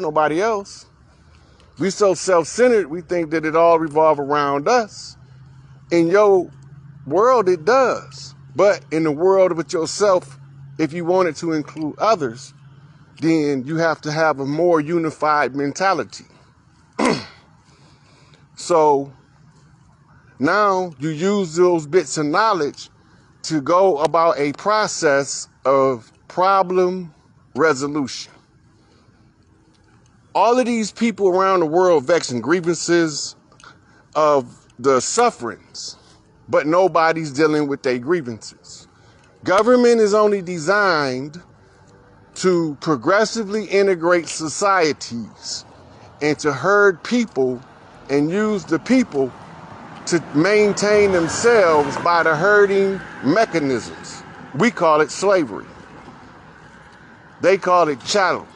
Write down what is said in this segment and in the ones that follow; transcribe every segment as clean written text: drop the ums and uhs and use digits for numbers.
nobody else. We so self-centered, we think that it all revolves around us. In your world, it does. But in the world with yourself, if you want it to include others, then you have to have a more unified mentality. So now you use those bits of knowledge to go about a process of problem resolution. All of these people around the world vexing grievances of the sufferings, but nobody's dealing with their grievances. Government is only designed to progressively integrate societies and to herd people and use the people to maintain themselves by the herding mechanisms. We call it slavery. They call it chattel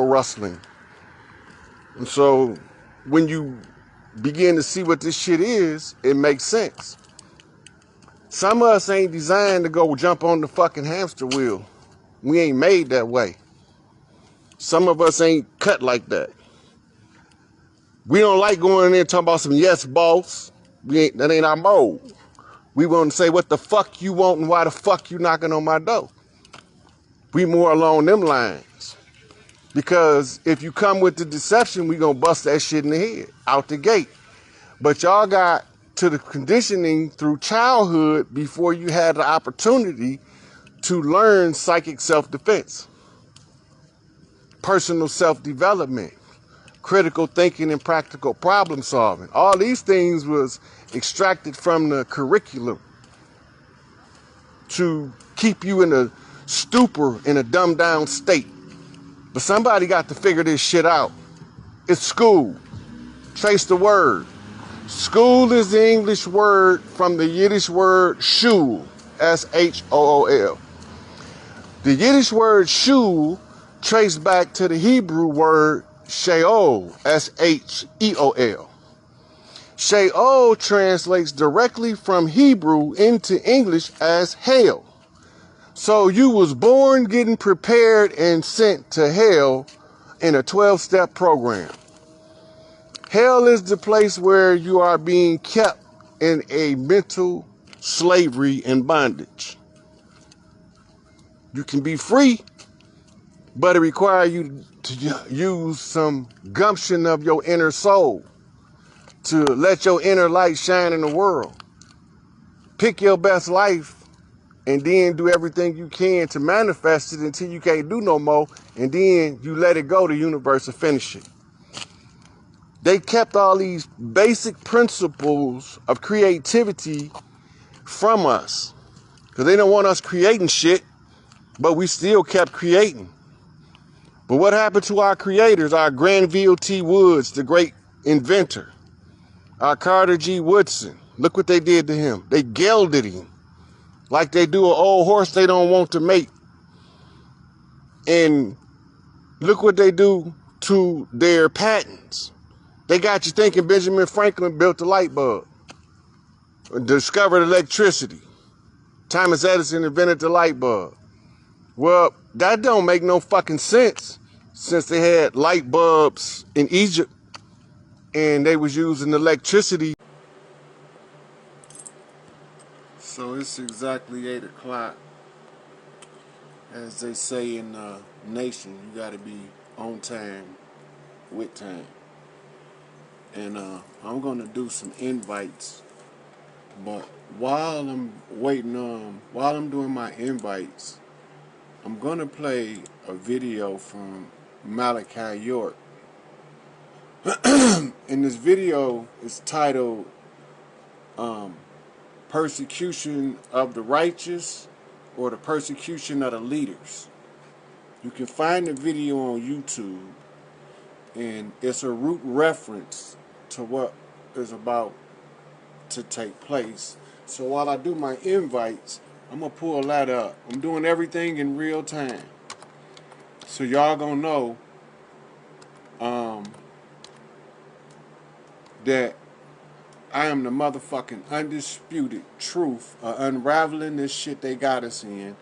rustling. And so when you begin to see what this shit is, it makes sense. Some of us ain't designed to go jump on the fucking hamster wheel. We ain't made that way. Some of us ain't cut like that. We don't like going in there talking about some yes boss. That ain't our mode. We want to say what the fuck you want and why the fuck you knocking on my door. We more along them lines. Because if you come with the deception, we gonna bust that shit in the head, out the gate. But y'all got to the conditioning through childhood before you had the opportunity to learn psychic self-defense, personal self-development, critical thinking, and practical problem solving. All these things was extracted from the curriculum to keep you in a stupor, in a dumbed down state. But somebody got to figure this shit out. It's school. Trace the word. School is the English word from the Yiddish word shul, S-H-O-O-L. The Yiddish word shul traced back to the Hebrew word sheol, S-H-E-O-L. Sheol translates directly from Hebrew into English as hell. So you was born getting prepared and sent to hell in a 12-step program. Hell is the place where you are being kept in a mental slavery and bondage. You can be free, but it requires you to use some gumption of your inner soul to let your inner light shine in the world. Pick your best life and then do everything you can to manifest it until you can't do no more, and then you let it go, the universe will finish it. They kept all these basic principles of creativity from us because they don't want us creating shit, but we still kept creating. But what happened to our creators, our Granville T. Woods, the great inventor, our Carter G. Woodson? Look what they did to him. They gelded him like they do an old horse they don't want to mate. And look what they do to their patents. They got you thinking Benjamin Franklin built the light bulb, discovered electricity. Thomas Edison invented the light bulb. Well, that don't make no fucking sense since they had light bulbs in Egypt and they was using electricity. So it's exactly 8 o'clock. As they say in the nation, you gotta be on time with time. And I'm gonna do some invites, but while I'm waiting while I'm doing my invites, I'm gonna play a video from Malachi York. And this video is titled Persecution of the Righteous or the Persecution of the Leaders. You can find the video on YouTube, and it's a root reference to what is about to take place. So while I do my invites, I'm gonna pull that up. I'm doing everything in real time, so y'all gonna know that I am the motherfucking undisputed truth of unraveling this shit they got us in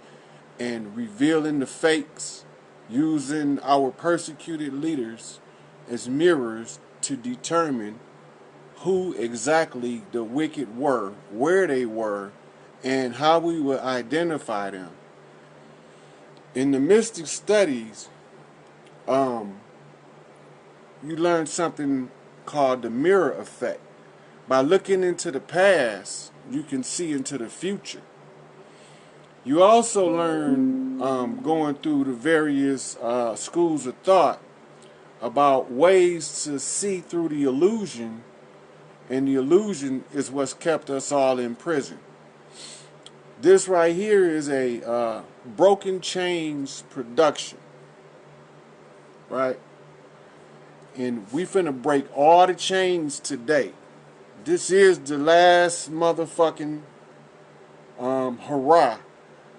and revealing the fakes using our persecuted leaders as mirrors to determine who exactly the wicked were, where they were, and how we would identify them. In the mystic studies, you learn something called the mirror effect. By looking into the past, you can see into the future. You also learn, going through the various schools of thought, about ways to see through the illusion, and the illusion is what's kept us all in prison. This right here is a Broken Chains production, right? And we finna break all the chains today. This is the last motherfucking hurrah.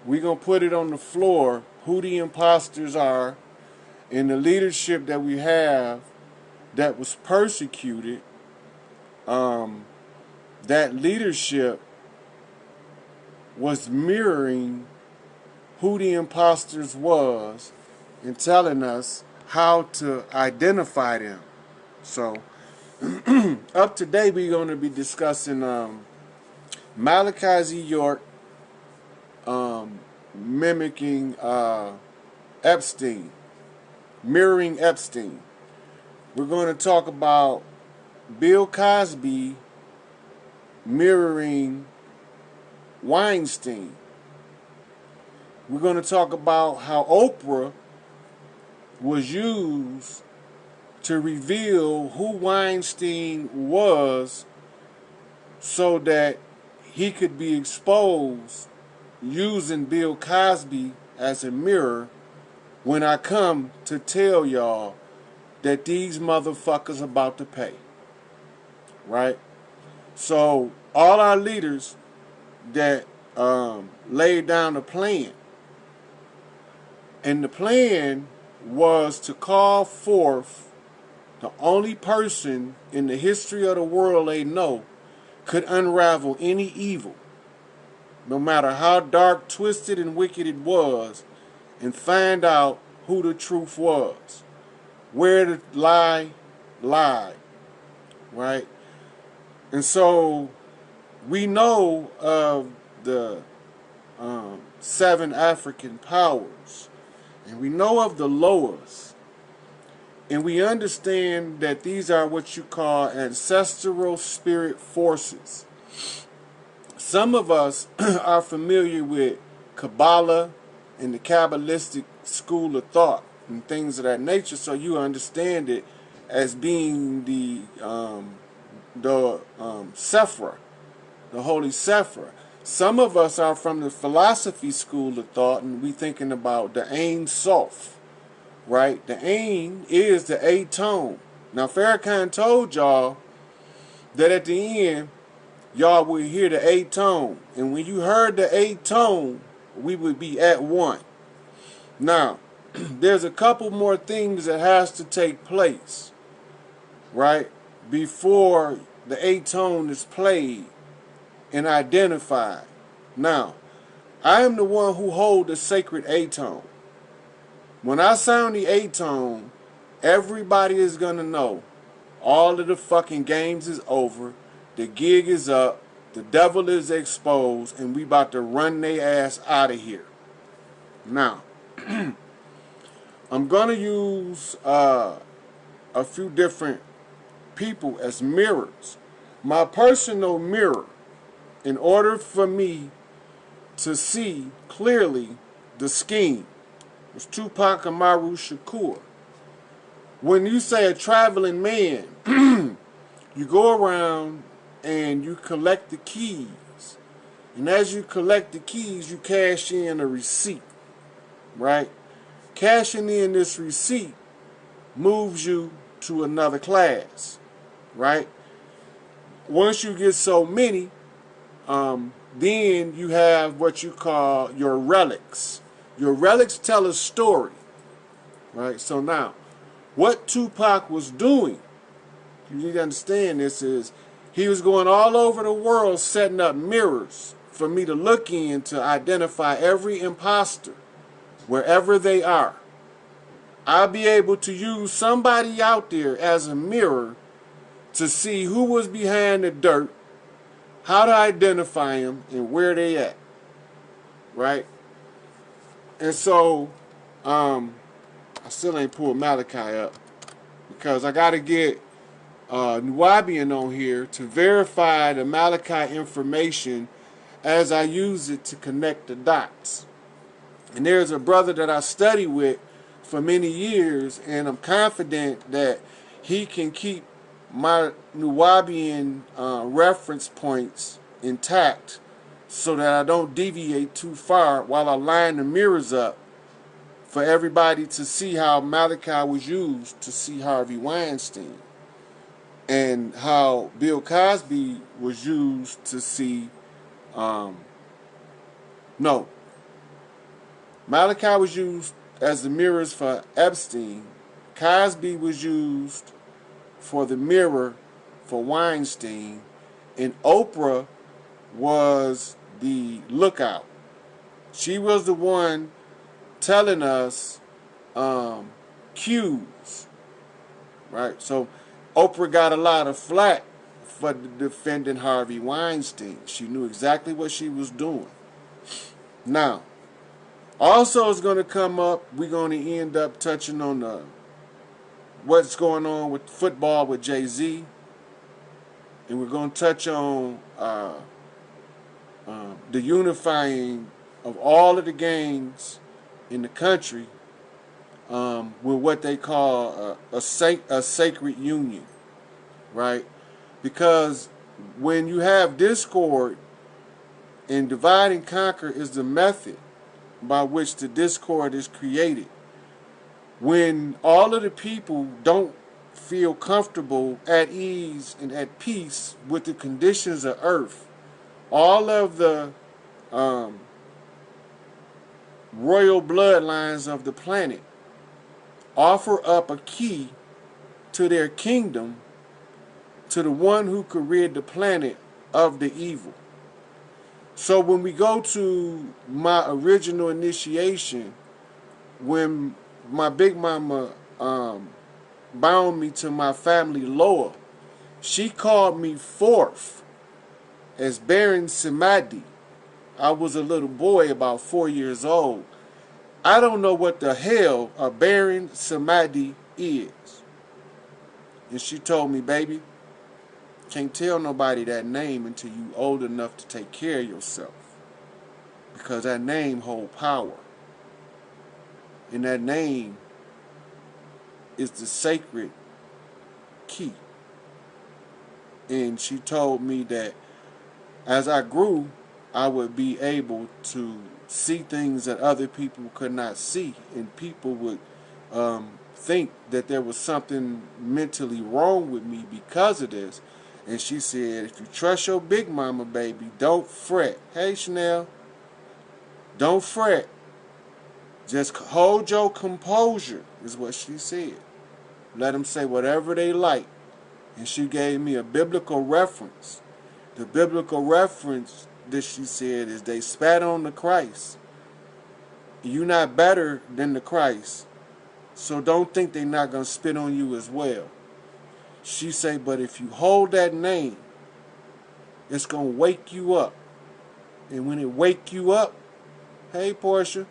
We gonna put it on the floor, who the imposters are, and the leadership that we have that was persecuted. That leadership was mirroring who the imposters was and telling us how to identify them. So, up today we're going to be discussing Malachi Z. York mimicking Epstein, mirroring Epstein. We're going to talk about Bill Cosby mirroring Weinstein. We're going to talk about how Oprah was used to reveal who Weinstein was so that he could be exposed, using Bill Cosby as a mirror when I come to tell y'all that these motherfuckers about to pay. Right? So all our leaders that laid down a plan, and the plan was to call forth the only person in the history of the world they know could unravel any evil, no matter how dark, twisted, and wicked it was, and find out who the truth was, where the lie lied, right? And so we know of the 7 African powers, and we know of the lowers, and we understand that these are what you call ancestral spirit forces. Some of us are familiar with Kabbalah and the Kabbalistic school of thought and things of that nature, so you understand it as being the Sephra, the Holy Sephra. Some of us are from the philosophy school of thought, and we thinking about the Ein Sof, right? The Ein is the A-tone. Now, Farrakhan told y'all that at the end, y'all would hear the A-tone. And when you heard the A-tone, we would be at one. Now, there's a couple more things that has to take place, right, before the A-tone is played and identified. Now, I am the one who holds the sacred A-tone. When I sound the A-tone, everybody is going to know all of the fucking games is over, the gig is up, the devil is exposed, and we about to run their ass out of here. Now, I'm going to use a few different people as mirrors. My personal mirror, in order for me to see clearly the scheme, was Tupac Amaru Shakur. When you say a traveling man, you go around and you collect the keys. And as you collect the keys, you cash in a receipt, right? Cashing in this receipt moves you to another class, right? Once you get so many, then you have what you call your relics. Your relics tell a story, right? So now, what Tupac was doing, you need to understand this, is he was going all over the world setting up mirrors for me to look in to identify every imposter wherever they are, I'll be able to use somebody out there as a mirror to see who was behind the dirt, how to identify them, and where they at. Right? And so, I still ain't pulled Malachi up because I got to get Nuwabian on here to verify the Malachi information as I use it to connect the dots. And there's a brother that I study with for many years, and I'm confident that he can keep my Nuwabian reference points intact so that I don't deviate too far while I line the mirrors up for everybody to see how Malachi was used to see Harvey Weinstein, and how Bill Cosby was used to see, Malachi was used as the mirrors for Epstein. Cosby was used for the mirror for Weinstein. And Oprah was the lookout. She was the one telling us cues. Right? So Oprah got a lot of flack for defending Harvey Weinstein. She knew exactly what she was doing. Now, also is going to come up, we're going to end up touching on what's going on with football with Jay-Z. And we're going to touch on the unifying of all of the gangs in the country with what they call a sacred union. Right? Because when you have discord, and divide and conquer is the method by which the discord is created. When all of the people don't feel comfortable, at ease, and at peace with the conditions of earth, all of the royal bloodlines of the planet offer up a key to their kingdom to the one who could rid the planet of the evil. So when we go to my original initiation, when my big mama bound me to my family law, she called me forth as bearing Samadhi. I was a little boy, about 4 years old. I don't know what the hell a bearing Samadhi is. And she told me, baby, can't tell nobody that name until you old enough to take care of yourself. Because that name hold power. And that name is the sacred key. And she told me that as I grew, I would be able to see things that other people could not see. And people would think that there was something mentally wrong with me because of this. And she said, if you trust your big mama, baby, don't fret. Hey, Chanel, don't fret. Just hold your composure, is what she said. Let them say whatever they like. And she gave me a biblical reference. The biblical reference that she said is they spat on the Christ. You're not better than the Christ. So don't think they're not going to spit on you as well. She say, but if you hold that name, it's going to wake you up. And when it wake you up, hey, Portia,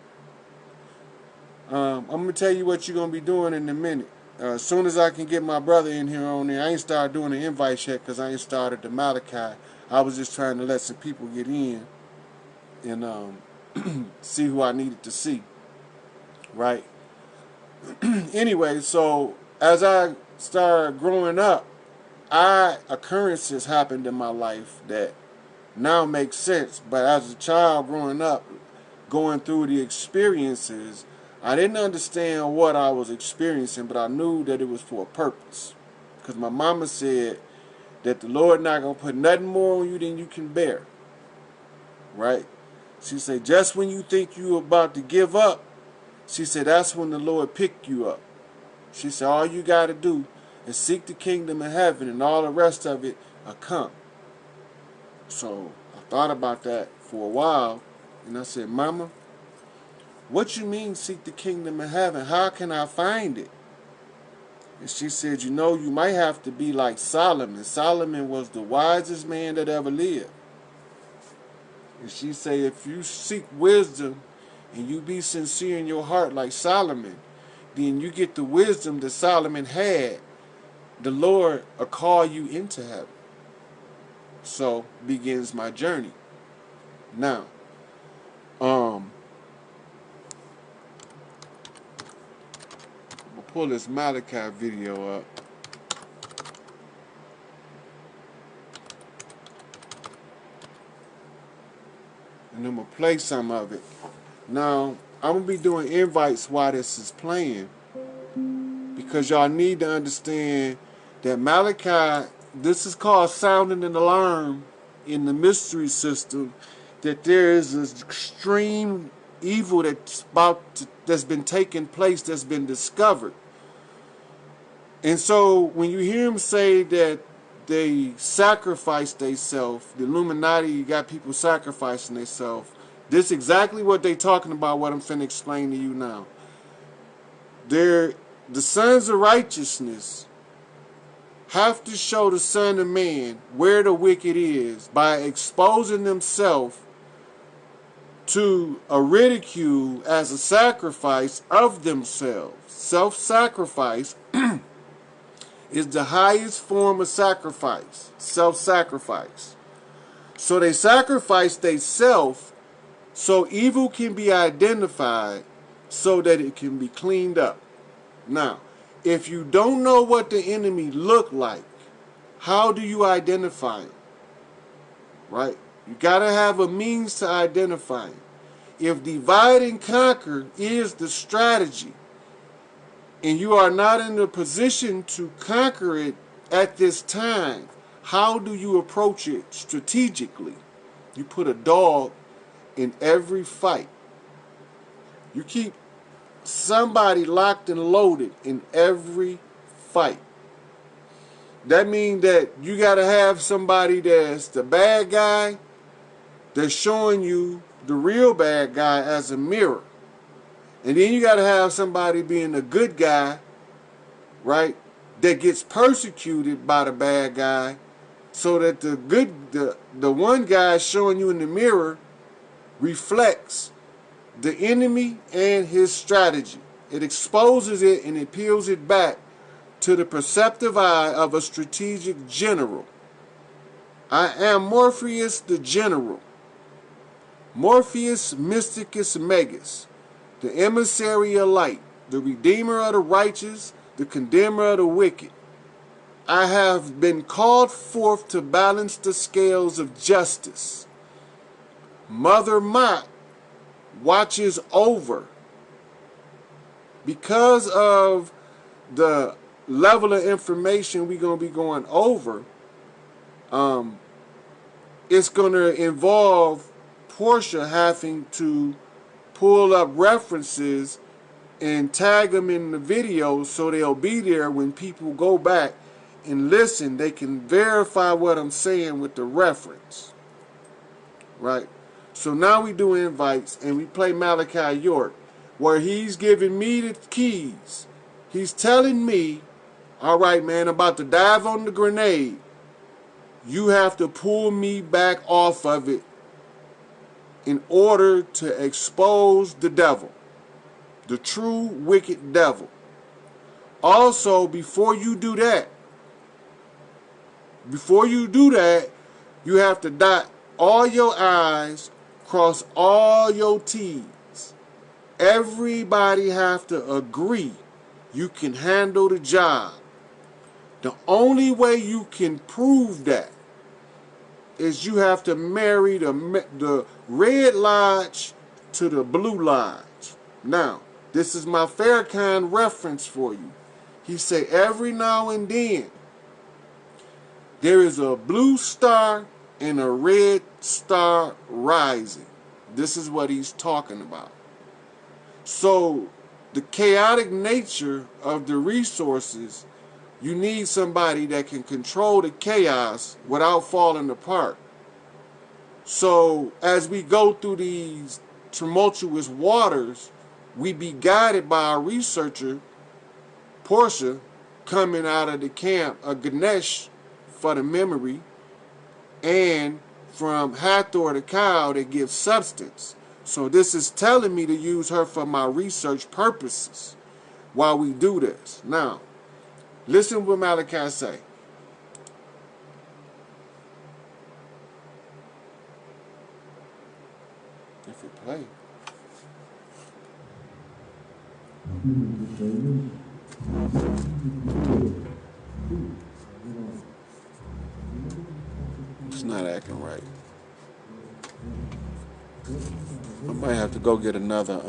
I'm going to tell you what you're going to be doing in a minute. As soon as I can get my brother in here on there, I ain't started doing the invite yet because I ain't started the Malachi. I was just trying to let some people get in and see who I needed to see. Right? Anyway, so as I started growing up, occurrences happened in my life that now make sense. But as a child growing up, going through the experiences, I didn't understand what I was experiencing, but I knew that it was for a purpose. Because my mama said that the Lord not going to put nothing more on you than you can bear. Right? She said, just when you think you're about to give up, she said, that's when the Lord picked you up. She said, all you got to do is seek the kingdom of heaven and all the rest of it will come. So I thought about that for a while, and I said, Mama, what you mean seek the kingdom of heaven? How can I find it? And she said, you know, you might have to be like Solomon. Solomon was the wisest man that ever lived. And she said, if you seek wisdom and you be sincere in your heart like Solomon, then you get the wisdom that Solomon had. The Lord will call you into heaven. So begins my journey. Now, I'm gonna pull this Malachi video up. And I'm gonna play some of it. Now, I'm gonna be doing invites while this is playing, because y'all need to understand that Malachi, this is called sounding an alarm in the mystery system, that there is an extreme evil that's been taking place, that's been discovered. And so when you hear him say that they sacrifice themselves, the Illuminati, you got people sacrificing themselves, this is exactly what they talking about, what I'm finna explain to you now. The sons of righteousness have to show the Son of Man where the wicked is by exposing themselves to a ridicule as a sacrifice of themselves. Self-sacrifice is the highest form of sacrifice. Self-sacrifice. So they sacrifice themselves so evil can be identified, so that it can be cleaned up. Now, if you don't know what the enemy look like, how do you identify him? Right? You got to have a means to identify him. If divide and conquer is the strategy, and you are not in a position to conquer it at this time, how do you approach it strategically? You put a dog in every fight. You keep somebody locked and loaded in every fight. That means that you got to have somebody that's the bad guy, that's showing you the real bad guy as a mirror. And then you got to have somebody being a good guy, right, that gets persecuted by the bad guy, so that the one guy showing you in the mirror reflects the enemy and his strategy. It exposes it and it peels it back to the perceptive eye of a strategic general. I am Morpheus the general. Morpheus Mysticus Megas, the emissary of light, the redeemer of the righteous, the condemner of the wicked. I have been called forth to balance the scales of justice. Mother Mott watches over. Because of the level of information we're going to be going over, it's going to involve Portia having to pull up references and tag them in the video so they'll be there when people go back and listen. They can verify what I'm saying with the reference. Right? So now we do invites and we play Malachi York, where he's giving me the keys. He's telling me, all right, man, I'm about to dive on the grenade. You have to pull me back off of it in order to expose the devil, the true wicked devil. Also, before you do that, you have to dot all your I's, cross all your T's. Everybody have to agree you can handle the job. The only way you can prove that is you have to marry the red lodge to the blue lodge. Now, this is my Farrakhan reference for you. He say every now and then there is a blue star and a red star rising. This is what he's talking about. So the chaotic nature of the resources, you need somebody that can control the chaos without falling apart. So as we go through these tumultuous waters, we be guided by our researcher, Portia, coming out of the camp of Ganesh for the memory, and from Hathor the cow that gives substance. So this is telling me to use her for my research purposes while we do this. Now, listen what Malachi say. If it play. It's not acting right. I might have to go get another